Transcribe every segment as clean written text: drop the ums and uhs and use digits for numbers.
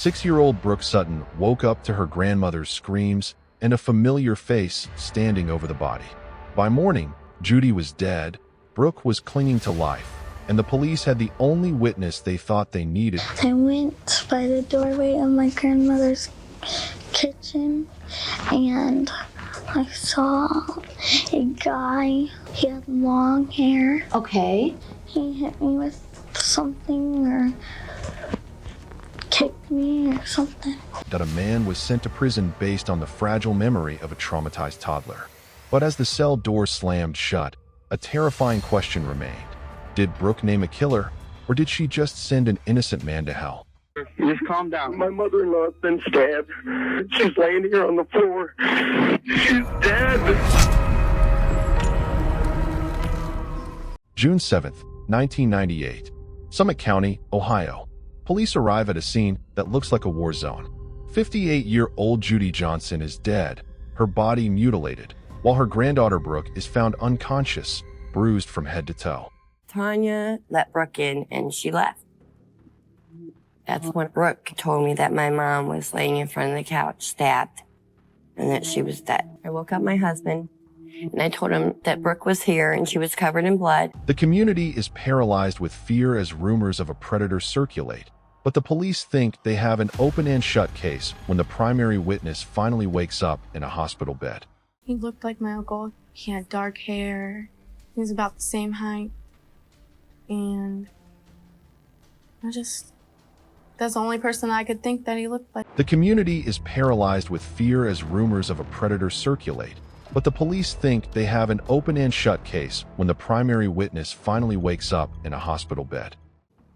6-year-old Brooke Sutton woke up to her grandmother's screams and a familiar face standing over the body. By morning, Judy was dead, Brooke was clinging to life, and the police had the only witness they thought they needed. I went by the doorway of my grandmother's kitchen and I saw a guy. He had long hair. Okay. He hit me with something or kicked me or something. That a man was sent to prison based on the fragile memory of a traumatized toddler. But as the cell door slammed shut, a terrifying question remained. Did Brooke name a killer, or did she just send an innocent man to hell? Just calm down. My mother-in-law's been stabbed. She's laying here on the floor. She's dead. June 7th, 1998. Summit County, Ohio. Police arrive at a scene that looks like a war zone. 58-year-old Judy Johnson is dead, her body mutilated, while her granddaughter Brooke is found unconscious, bruised from head to toe. Tanya let Brooke in and she left. That's when Brooke told me that my mom was laying in front of the couch, stabbed, and that she was dead. I woke up my husband, and I told him that Brooke was here and she was covered in blood. The community is paralyzed with fear as rumors of a predator circulate, but the police think they have an open and shut case when the primary witness finally wakes up in a hospital bed. He looked like my uncle. He had dark hair. He was about the same height. And that's the only person I could think that he looked like. The community is paralyzed with fear as rumors of a predator circulate, but the police think they have an open and shut case when the primary witness finally wakes up in a hospital bed.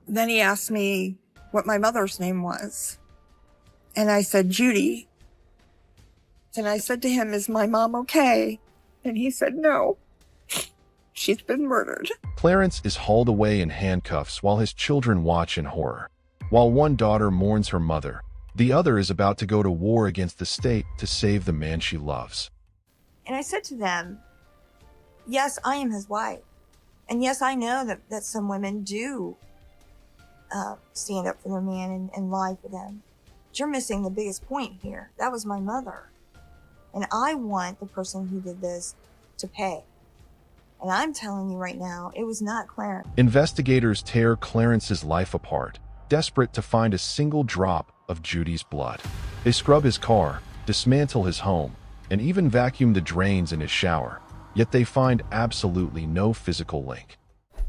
Then he asked me what my mother's name was. And I said, Judy. And I said to him, is my mom okay? And he said, no. She's been murdered. Clarence is hauled away in handcuffs while his children watch in horror. While one daughter mourns her mother, the other is about to go to war against the state to save the man she loves. And I said to them, yes, I am his wife. And yes, I know that some women do stand up for their man and lie for them. But you're missing the biggest point here. That was my mother. And I want the person who did this to pay. And I'm telling you right now, it was not Clarence. Investigators tear Clarence's life apart, desperate to find a single drop of Judy's blood. They scrub his car, dismantle his home, and even vacuum the drains in his shower, yet they find absolutely no physical link.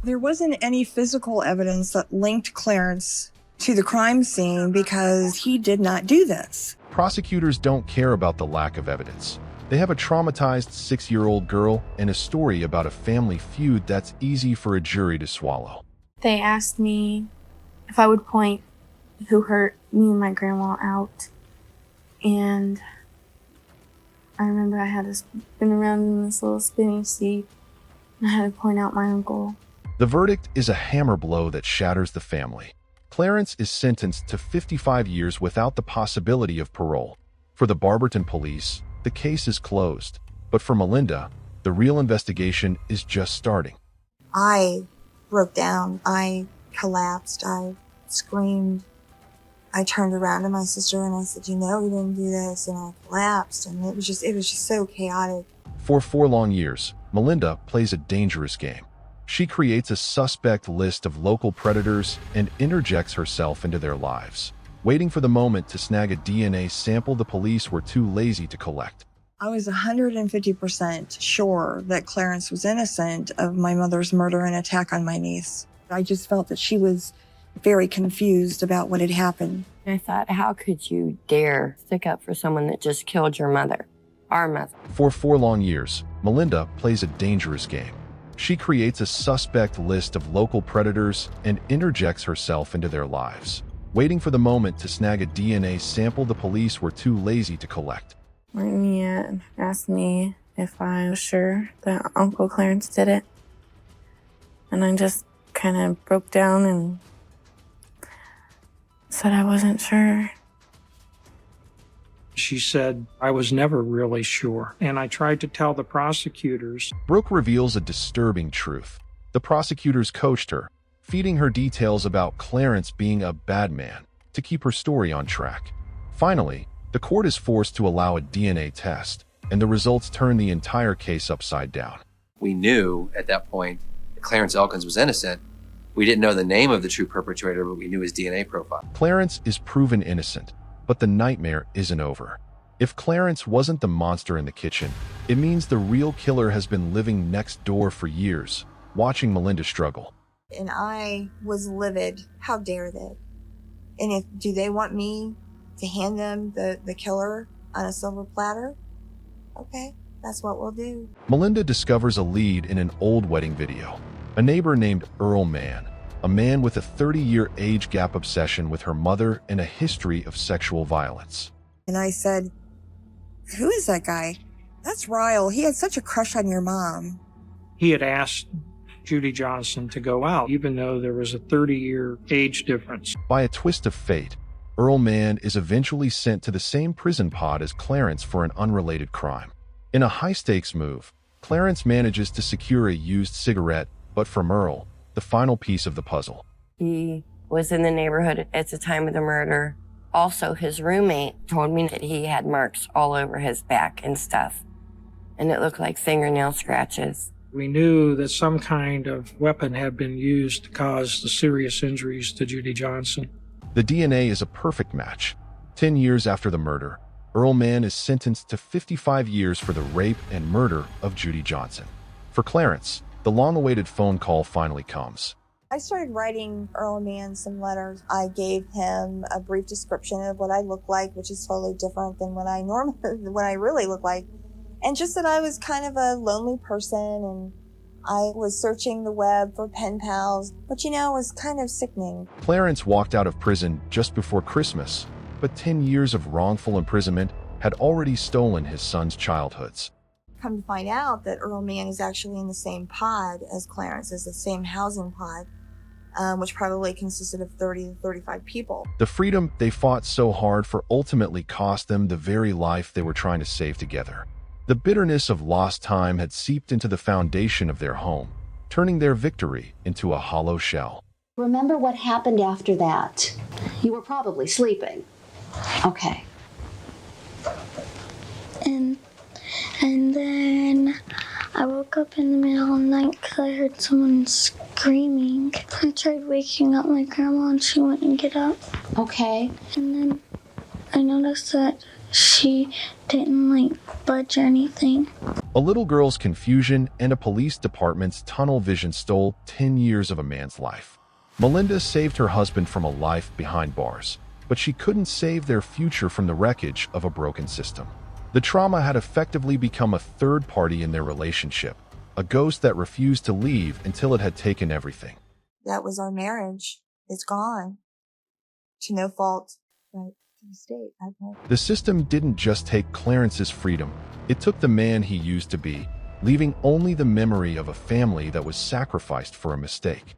There wasn't any physical evidence that linked Clarence to the crime scene because he did not do this. Prosecutors don't care about the lack of evidence. They have a traumatized 6-year-old girl and a story about a family feud that's easy for a jury to swallow. They asked me if I would point who hurt me and my grandma out. And I remember I had to spin around in this little spinning seat and I had to point out my uncle. The verdict is a hammer blow that shatters the family. Clarence is sentenced to 55 years without the possibility of parole. For the Barberton police, the case is closed. But for Melinda, the real investigation is just starting. I broke down. I collapsed. I screamed. I turned around to my sister and I said, you know, we didn't do this. And I collapsed. And it was just so chaotic. For 4 long years, Melinda plays a dangerous game. She creates a suspect list of local predators and interjects herself into their lives, waiting for the moment to snag a DNA sample the police were too lazy to collect. I was 150% sure that Clarence was innocent of my mother's murder and attack on my niece. I just felt that she was very confused about what had happened. I thought, how could you dare stick up for someone that just killed your mother, our mother? For 4 long years, Melinda plays a dangerous game. She creates a suspect list of local predators and interjects herself into their lives, waiting for the moment to snag a DNA sample the police were too lazy to collect. Martin asked me if I was sure that Uncle Clarence did it. And I just kind of broke down and said I wasn't sure. She said, I was never really sure, and I tried to tell the prosecutors. Brooke reveals a disturbing truth. The prosecutors coached her, feeding her details about Clarence being a bad man, to keep her story on track. Finally, the court is forced to allow a DNA test, and the results turn the entire case upside down. We knew at that point that Clarence Elkins was innocent. We didn't know the name of the true perpetrator, but we knew his DNA profile. Clarence is proven innocent, but the nightmare isn't over. If Clarence wasn't the monster in the kitchen, it means the real killer has been living next door for years, watching Melinda struggle. And I was livid. How dare they? And do they want me to hand them the killer on a silver platter? Okay, that's what we'll do. Melinda discovers a lead in an old wedding video. A neighbor named Earl Mann, a man with a 30-year age gap obsession with her mother and a history of sexual violence. And I said, "Who is that guy? That's Ryle. He had such a crush on your mom." He had asked Judy Johnson to go out, even though there was a 30-year age difference. By a twist of fate, Earl Mann is eventually sent to the same prison pod as Clarence for an unrelated crime. In a high-stakes move, Clarence manages to secure a used cigarette, but from Earl, the final piece of the puzzle. He was in the neighborhood at the time of the murder. Also, his roommate told me that he had marks all over his back and stuff, and it looked like fingernail scratches. We knew that some kind of weapon had been used to cause the serious injuries to Judy Johnson. The DNA is a perfect match. 10 years after the murder, Earl Mann is sentenced to 55 years for the rape and murder of Judy Johnson. For Clarence, the long-awaited phone call finally comes. I started writing Earl Mann some letters. I gave him a brief description of what I look like, which is totally different than what I really look like. And just that I was kind of a lonely person and I was searching the web for pen pals, but it was kind of sickening. Clarence walked out of prison just before Christmas, but 10 years of wrongful imprisonment had already stolen his son's childhoods. Come to find out that Earl Mann is actually in the same pod as Clarence, as the same housing pod, which probably consisted of 30 to 35 people. The freedom they fought so hard for ultimately cost them the very life they were trying to save together. The bitterness of lost time had seeped into the foundation of their home, turning their victory into a hollow shell. Remember what happened after that? You were probably sleeping. Okay. And then I woke up in the middle of the night because I heard someone screaming. I tried waking up my grandma and she wouldn't get up. Okay. And then I noticed that she didn't budge or anything. A little girl's confusion and a police department's tunnel vision stole 10 years of a man's life. Melinda saved her husband from a life behind bars, but she couldn't save their future from the wreckage of a broken system. The trauma had effectively become a third party in their relationship, a ghost that refused to leave until it had taken everything. That was our marriage. It's gone. To no fault. Right. State, The system didn't just take Clarence's freedom, it took the man he used to be, leaving only the memory of a family that was sacrificed for a mistake.